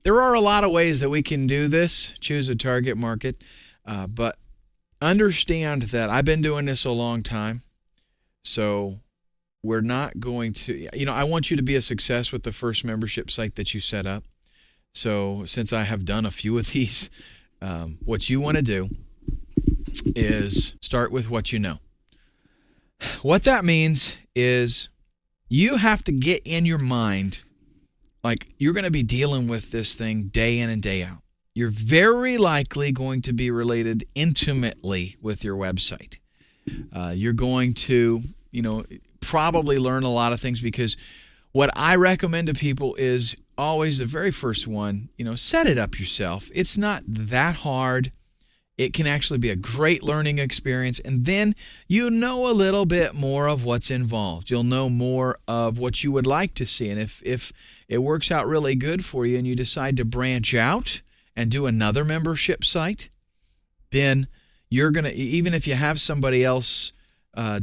There are a lot of ways that we can do this, choose a target market, but understand that I've been doing this a long time. So we're not going to, I want you to be a success with the first membership site that you set up. So since I have done a few of these, what you want to do is start with what you know. What that means is you have to get in your mind, like you're going to be dealing with this thing day in and day out. You're very likely going to be related intimately with your website. You're going to, probably learn a lot of things, because what I recommend to people is always the very first one, set it up yourself. It's not that hard. It can actually be a great learning experience. And then you know a little bit more of what's involved. You'll know more of what you would like to see. And if it works out really good for you and you decide to branch out and do another membership site, then you're going to, even if you have somebody else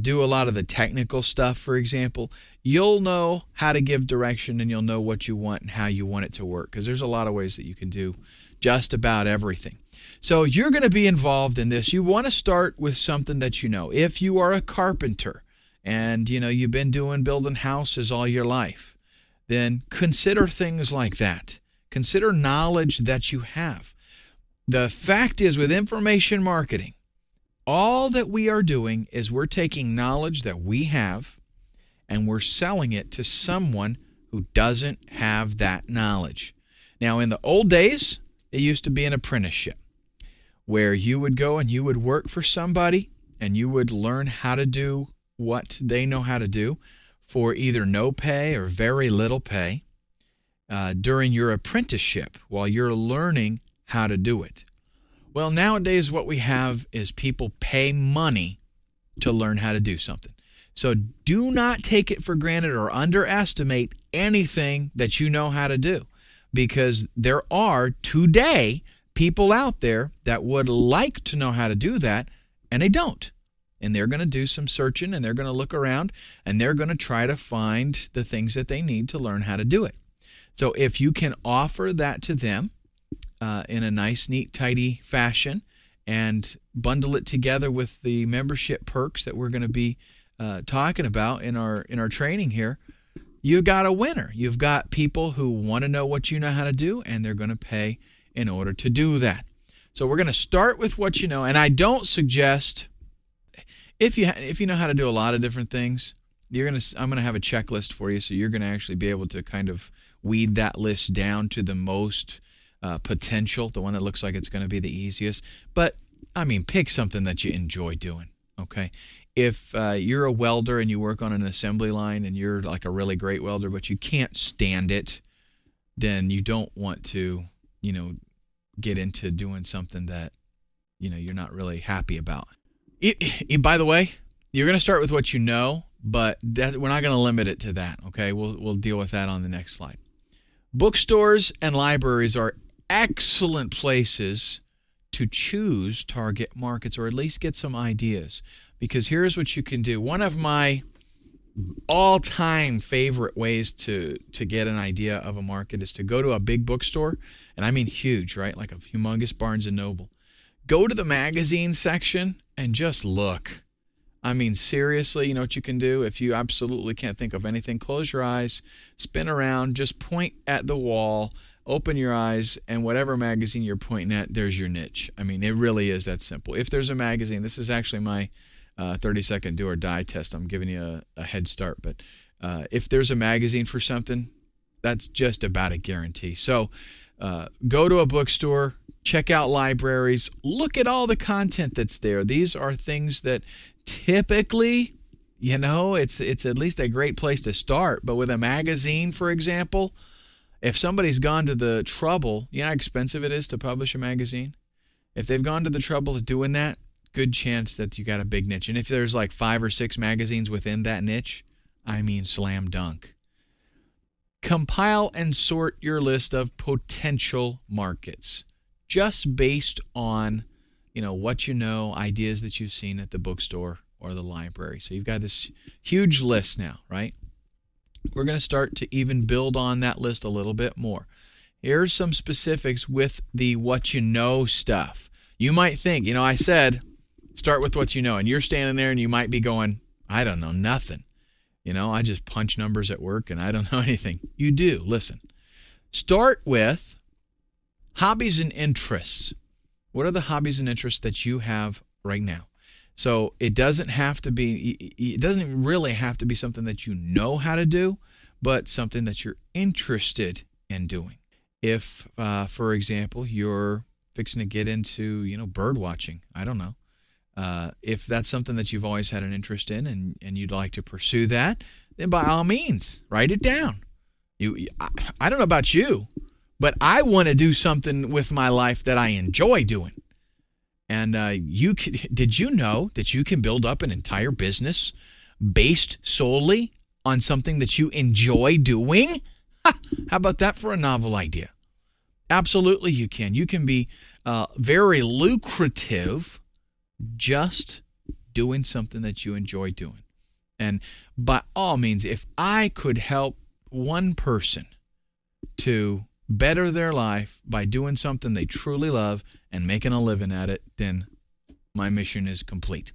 do a lot of the technical stuff, for example, you'll know how to give direction and you'll know what you want and how you want it to work, because there's a lot of ways that you can do just about everything. So you're going to be involved in this. You want to start with something that you know. If you are a carpenter and you've been building houses all your life, then consider things like that. Consider knowledge that you have. The fact is, with information marketing, all that we are doing is we're taking knowledge that we have and we're selling it to someone who doesn't have that knowledge. Now, in the old days, it used to be an apprenticeship where you would go and you would work for somebody and you would learn how to do what they know how to do for either no pay or very little pay during your apprenticeship while you're learning how to do it. Well, nowadays what we have is people pay money to learn how to do something. So do not take it for granted or underestimate anything that you know how to do, because there are today people out there that would like to know how to do that, and they don't. And they're going to do some searching, and they're going to look around, and they're going to try to find the things that they need to learn how to do it. So if you can offer that to them in a nice, neat, tidy fashion and bundle it together with the membership perks that we're going to be talking about in our training here, you got a winner. You've got people who want to know what you know how to do, and they're going to pay in order to do that. So we're going to start with what you know, and I don't suggest, if you know how to do a lot of different things, I'm going to have a checklist for you, so you're going to actually be able to kind of weed that list down to the most potential, the one that looks like it's going to be the easiest. But pick something that you enjoy doing. Okay. If you're a welder and you work on an assembly line and you're like a really great welder, but you can't stand it, then you don't want to, get into doing something that, you're not really happy about. By the way, you're going to start with what you know, but we're not going to limit it to that. Okay. We'll deal with that on the next slide. Bookstores and libraries are excellent places to choose target markets, or at least get some ideas. Because here's what you can do. One of my all-time favorite ways to get an idea of a market is to go to a big bookstore, and I mean huge, right? Like a humongous Barnes & Noble. Go to the magazine section and just look. Seriously, you know what you can do? If you absolutely can't think of anything, close your eyes, spin around, just point at the wall, open your eyes, and whatever magazine you're pointing at, there's your niche. It really is that simple. If there's a magazine, this is actually my 30-second do or die test. I'm giving you a head start. But if there's a magazine for something, that's just about a guarantee. So go to a bookstore, check out libraries, look at all the content that's there. These are things that typically, it's at least a great place to start. But with a magazine, for example, if somebody's gone to the trouble, you know how expensive it is to publish a magazine? If they've gone to the trouble of doing that, good chance that you got a big niche. And if there's like 5 or 6 magazines within that niche, slam dunk. Compile and sort your list of potential markets just based on, what you know, ideas that you've seen at the bookstore or the library. So you've got this huge list now, right? We're going to start to even build on that list a little bit more. Here's some specifics with the what you know stuff. You might think, I said, start with what you know, and you're standing there and you might be going, I don't know nothing. I just punch numbers at work and I don't know anything. You do. Listen. Start with hobbies and interests. What are the hobbies and interests that you have right now? So it doesn't really have to be something that you know how to do, but something that you're interested in doing. If, for example, you're fixing to get into, bird watching, I don't know. If that's something that you've always had an interest in and you'd like to pursue that, then by all means, write it down. I don't know about you, but I want to do something with my life that I enjoy doing. And did you know that you can build up an entire business based solely on something that you enjoy doing? How about that for a novel idea? Absolutely you can. You can be very lucrative just doing something that you enjoy doing. And by all means, if I could help one person to better their life by doing something they truly love and making a living at it, then my mission is complete.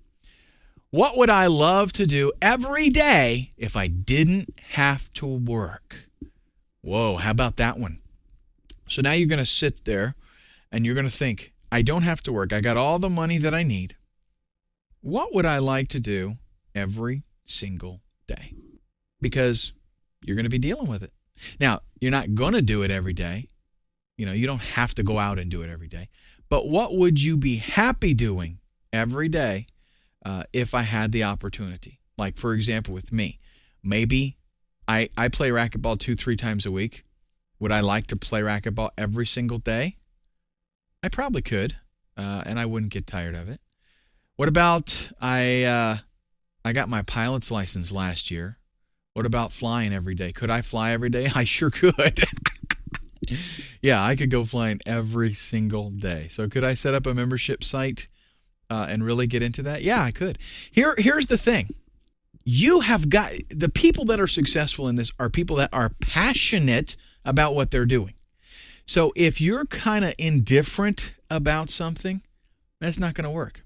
What would I love to do every day if I didn't have to work? Whoa, how about that one? So now you're going to sit there and you're going to think, I don't have to work. I got all the money that I need. What would I like to do every single day? Because you're going to be dealing with it. Now, you're not going to do it every day. You don't have to go out and do it every day. But what would you be happy doing every day if I had the opportunity? Like, for example, with me, maybe I play racquetball 2-3 times a week. Would I like to play racquetball every single day? I probably could, and I wouldn't get tired of it. What about I got my pilot's license last year. What about flying every day? Could I fly every day? I sure could. Yeah, I could go flying every single day. So could I set up a membership site and really get into that? Yeah, I could. Here's the thing. The people that are successful in this are people that are passionate about what they're doing. So if you're kind of indifferent about something, that's not going to work.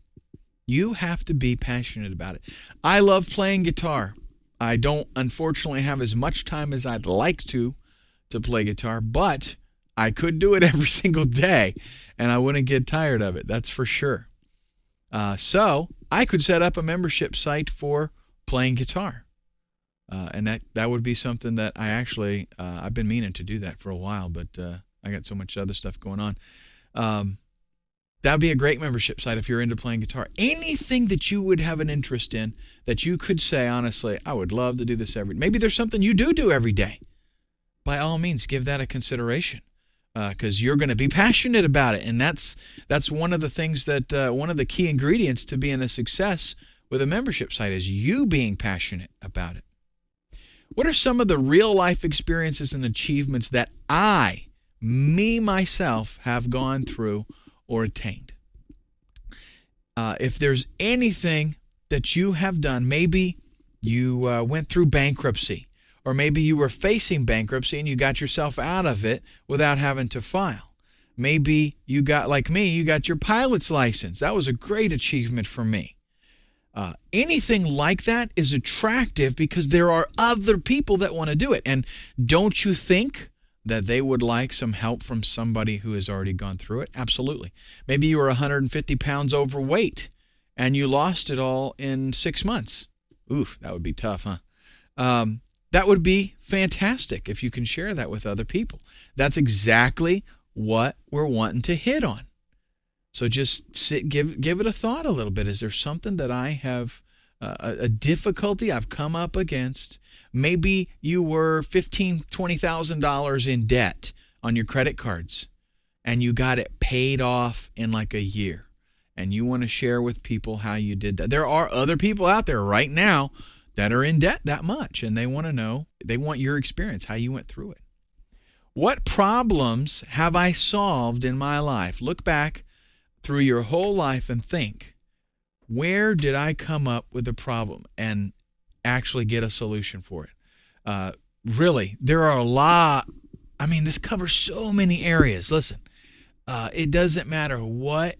You have to be passionate about it. I love playing guitar. I don't, unfortunately, have as much time as I'd like to play guitar, but I could do it every single day, and I wouldn't get tired of it. That's for sure. So I could set up a membership site for playing guitar, and that would be something that I actually I've been meaning to do that for a while, but I got so much other stuff going on. That would be a great membership site if you're into playing guitar. Anything that you would have an interest in that you could say, honestly, I would love to do this every day. Maybe there's something you do every day. By all means, give that a consideration because you're going to be passionate about it. And that's one of the things that one of the key ingredients to being a success with a membership site is you being passionate about it. What are some of the real life experiences and achievements that myself, have gone through or attained? If there's anything that you have done, maybe you went through bankruptcy, or maybe you were facing bankruptcy and you got yourself out of it without having to file. Maybe you got, like me, you got your pilot's license. That was a great achievement for me. Anything like that is attractive because there are other people that want to do it. And don't you think that they would like some help from somebody who has already gone through it? Absolutely. Maybe you were 150 pounds overweight and you lost it all in 6 months. Oof, that would be tough, huh? That would be fantastic if you can share that with other people. That's exactly what we're wanting to hit on. So just give it a thought a little bit. Is there something that I have, a difficulty I've come up against? Maybe you were $15,000, $20,000 in debt on your credit cards, and you got it paid off in like a year, and you want to share with people how you did that. There are other people out there right now that are in debt that much, and they want to know, they want your experience, how you went through it. What problems have I solved in my life? Look back through your whole life and think, where did I come up with a problem and actually get a solution for it? Really, there are a lot I mean, this covers so many areas. Listen, it doesn't matter what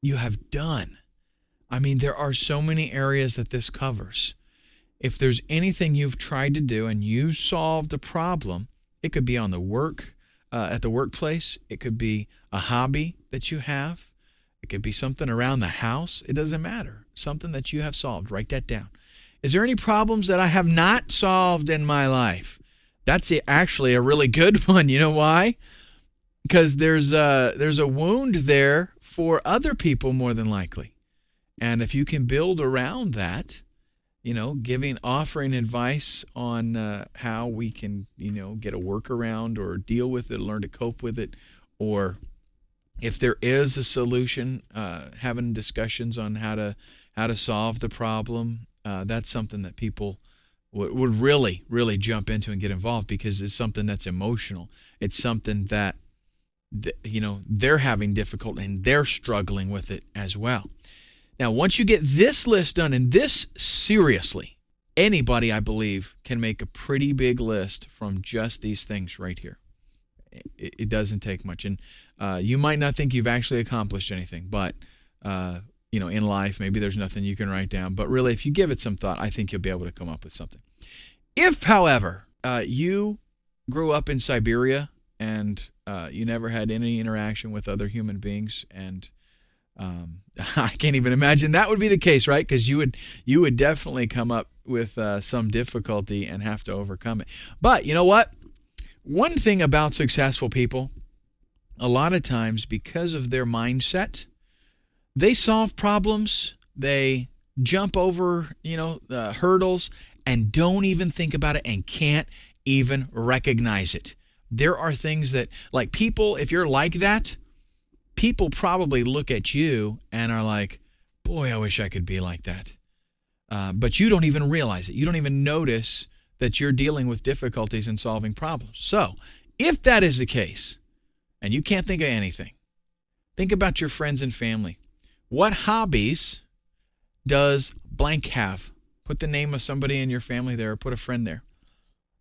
you have done. I mean, there are so many areas that this covers. If there's anything you've tried to do and you solved a problem, it could be on the at the workplace. It could be a hobby that you have. It could be something around the house. It doesn't matter. Something that you have solved. Write that down. Is there any problems that I have not solved in my life? That's actually a really good one. You know why? Because there's a wound there for other people more than likely. And if you can build around that, offering advice on how we can, get a workaround or deal with it, learn to cope with it, or if there is a solution, having discussions on how to solve the problem, that's something that people would really, really jump into and get involved, because it's something that's emotional. It's something that, they're having difficulty and they're struggling with it as well. Now, once you get this list done, and this, seriously, anybody, I believe, can make a pretty big list from just these things right here. It doesn't take much. And you might not think you've actually accomplished anything, but, in life, maybe there's nothing you can write down. But really, if you give it some thought, I think you'll be able to come up with something. If, however, you grew up in Siberia and you never had any interaction with other human beings, and I can't even imagine that would be the case, right? Because you would definitely come up with some difficulty and have to overcome it. But you know what? One thing about successful people, a lot of times, because of their mindset, they solve problems, they jump over, hurdles, and don't even think about it and can't even recognize it. There are things that, like, people, if you're like that, people probably look at you and are like, boy, I wish I could be like that. But you don't even realize it. You don't even notice that you're dealing with difficulties in solving problems. So if that is the case, and you can't think of anything, think about your friends and family. What hobbies does blank have? Put the name of somebody in your family there, or put a friend there.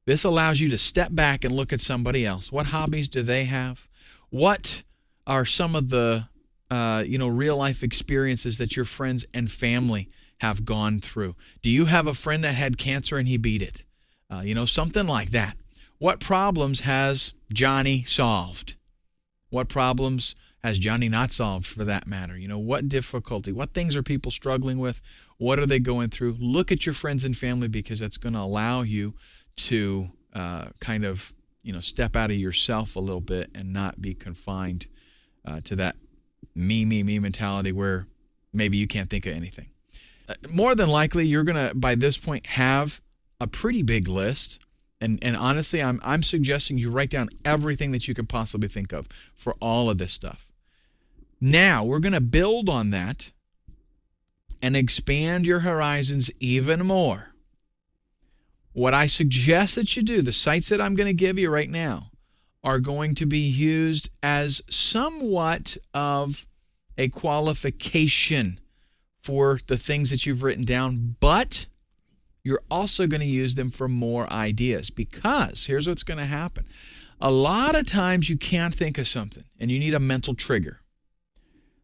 This allows you to step back and look at somebody else. What hobbies do they have? What are some of the real life experiences that your friends and family have gone through? Do you have a friend that had cancer and he beat it? Something like that. What problems has Johnny solved? What problems has Johnny not solved, for that matter? What difficulty, what things are people struggling with? What are they going through? Look at your friends and family, because that's going to allow you to step out of yourself a little bit and not be confined to that me mentality where maybe you can't think of anything. More than likely, you're going to, by this point, have a pretty big list. And honestly, I'm suggesting you write down everything that you can possibly think of for all of this stuff. Now, we're going to build on that and expand your horizons even more. What I suggest that you do, the sites that I'm going to give you right now, are going to be used as somewhat of a qualification for the things that you've written down, but you're also going to use them for more ideas, because here's what's going to happen. A lot of times you can't think of something and you need a mental trigger.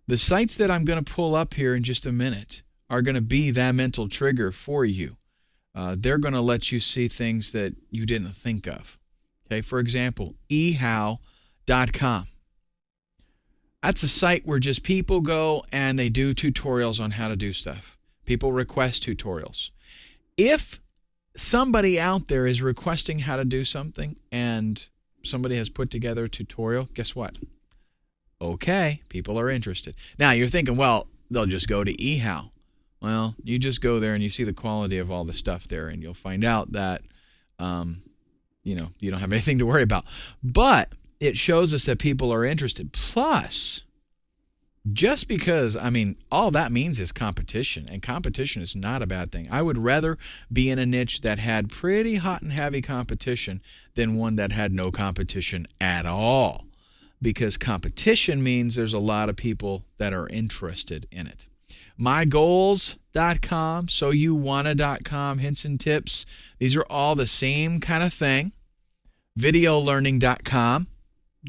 The sites that I'm going to pull up here in just a minute are going to be that mental trigger for you. They're going to let you see things that you didn't think of. Okay, for example, ehow.com. That's a site where just people go and they do tutorials on how to do stuff. People request tutorials. If somebody out there is requesting how to do something and somebody has put together a tutorial, guess what? Okay, people are interested. Now you're thinking, well, they'll just go to eHow. Well, you just go there and you see the quality of all the stuff there, and you'll find out that, you don't have anything to worry about. But it shows us that people are interested. Plus, just because, all that means is competition, and competition is not a bad thing. I would rather be in a niche that had pretty hot and heavy competition than one that had no competition at all, because competition means there's a lot of people that are interested in it. mygoals.com, soyouwanna.com, hints and tips. These are all the same kind of thing. Videolearning.com,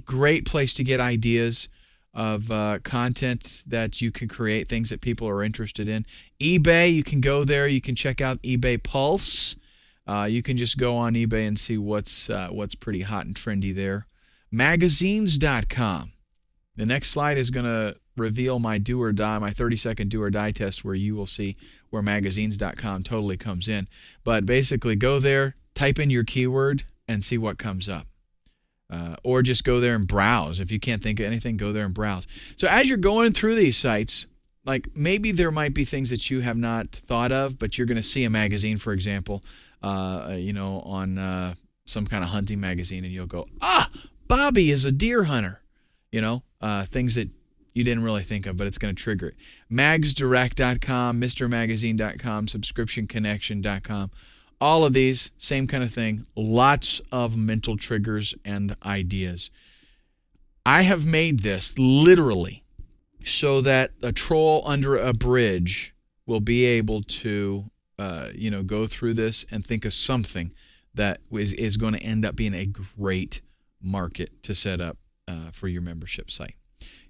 great place to get ideas of content that you can create, things that people are interested in. eBay, you can go there. You can check out eBay Pulse. You can just go on eBay and see what's pretty hot and trendy there. Magazines.com. The next slide is going to reveal my do or die, my 30-second do or die test, where you will see where magazines.com totally comes in. But basically, go there, type in your keyword, and see what comes up. Or just go there and browse. If you can't think of anything, go there and browse. So as you're going through these sites, like maybe there might be things that you have not thought of, but you're going to see a magazine, for example, on some kind of hunting magazine, and you'll go, Bobby is a deer hunter. Things that you didn't really think of, but it's going to trigger it. Magsdirect.com, MrMagazine.com, SubscriptionConnection.com. All of these, same kind of thing. Lots of mental triggers and ideas. I have made this literally so that a troll under a bridge will be able to, go through this and think of something that is going to end up being a great market to set up for your membership site.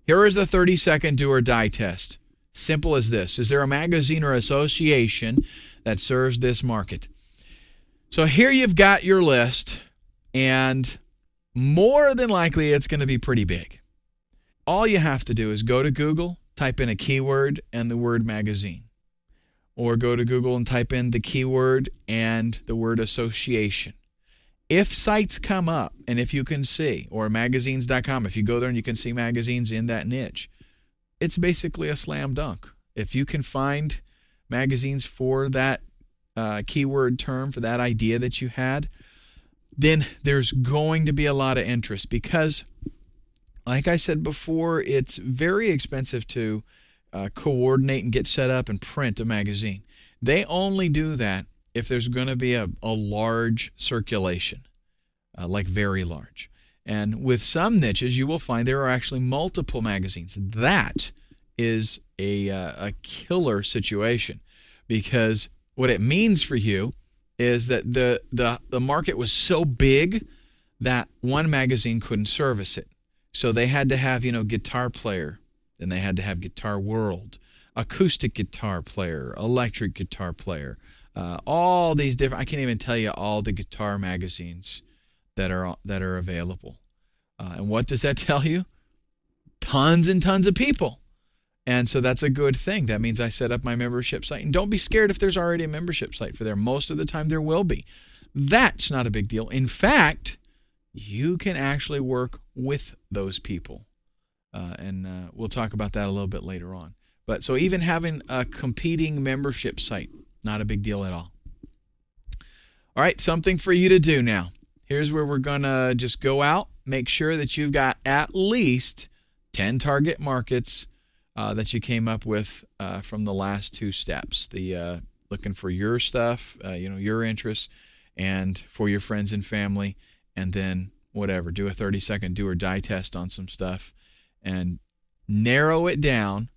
Here is the 30-second do or die test. Simple as this. Is there a magazine or association that serves this market? So here you've got your list, and more than likely it's going to be pretty big. All you have to do is go to Google, type in a keyword and the word magazine. Or go to Google and type in the keyword and the word association. If sites come up, and if you can see, or magazines.com, if you go there and you can see magazines in that niche, it's basically a slam dunk. If you can find magazines for that keyword term, for that idea that you had, then there's going to be a lot of interest because, like I said before, it's very expensive to coordinate and get set up and print a magazine. They only do that if there's going to be a large circulation, like very large. And with some niches, you will find there are actually multiple magazines. That is a killer situation, because what it means for you is that the market was so big that one magazine couldn't service it. So they had to have, Guitar Player, then they had to have Guitar World, Acoustic Guitar Player, Electric Guitar Player, all these different, I can't even tell you all the guitar magazines that are available. And what does that tell you? Tons and tons of people. And so that's a good thing. That means I set up my membership site. And don't be scared if there's already a membership site for there. Most of the time there will be. That's not a big deal. In fact, you can actually work with those people. And we'll talk about that a little bit later on. But so even having a competing membership site, not a big deal at all. All right, something for you to do now. Here's where we're going to just go out. Make sure that you've got at least 10 target markets that you came up with from the last two steps. The looking for your stuff, your interests, and for your friends and family, and then whatever. Do a 30-second do or die test on some stuff, and narrow it down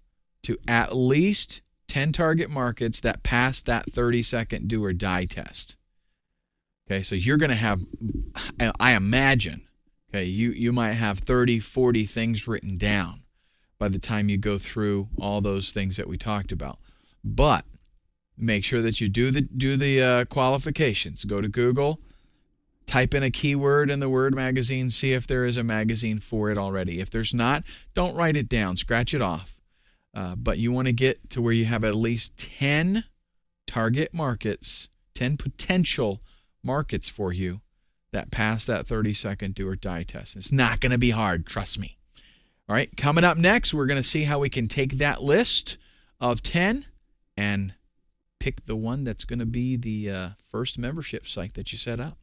to at least 10 target markets that pass that 30-second do or die test. Okay, so you're going to have, I imagine, okay, you might have 30, 40 things written down by the time you go through all those things that we talked about. But make sure that you do the qualifications. Go to Google, type in a keyword in the word magazine, see if there is a magazine for it already. If there's not, don't write it down, scratch it off. But you want to get to where you have at least 10 target markets, 10 potential markets for you that pass that 30-second do or die test. It's not going to be hard, trust me. All right, coming up next, we're going to see how we can take that list of 10 and pick the one that's going to be the first membership site that you set up.